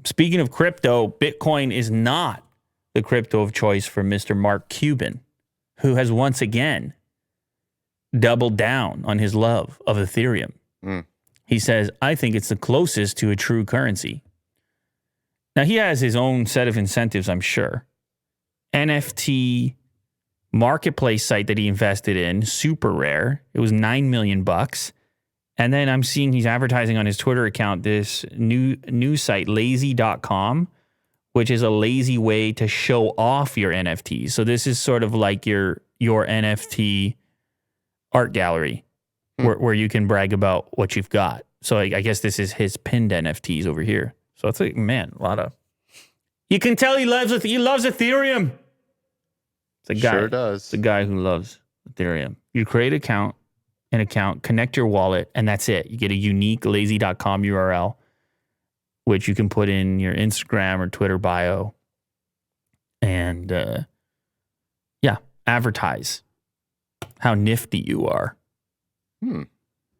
Speaking of crypto, Bitcoin is not the crypto of choice for Mr. Mark Cuban, who has once again doubled down on his love of Ethereum. He says, I think it's the closest to a true currency. Now, he has his own set of incentives, I'm sure. NFT marketplace site that he invested in, super rare. It was $9 million. And then I'm seeing he's advertising on his Twitter account this new site, lazy.com, which is a lazy way to show off your NFTs. So this is sort of like your NFT art gallery where you can brag about what you've got. So I guess this is his pinned NFTs over here. So it's like, man, a lot of... You can tell he loves Ethereum. It's a guy. Sure does. It's a guy who loves Ethereum. You create an account, connect your wallet, and that's it. You get a unique lazy.com URL, which you can put in your Instagram or Twitter bio. And advertise how nifty you are.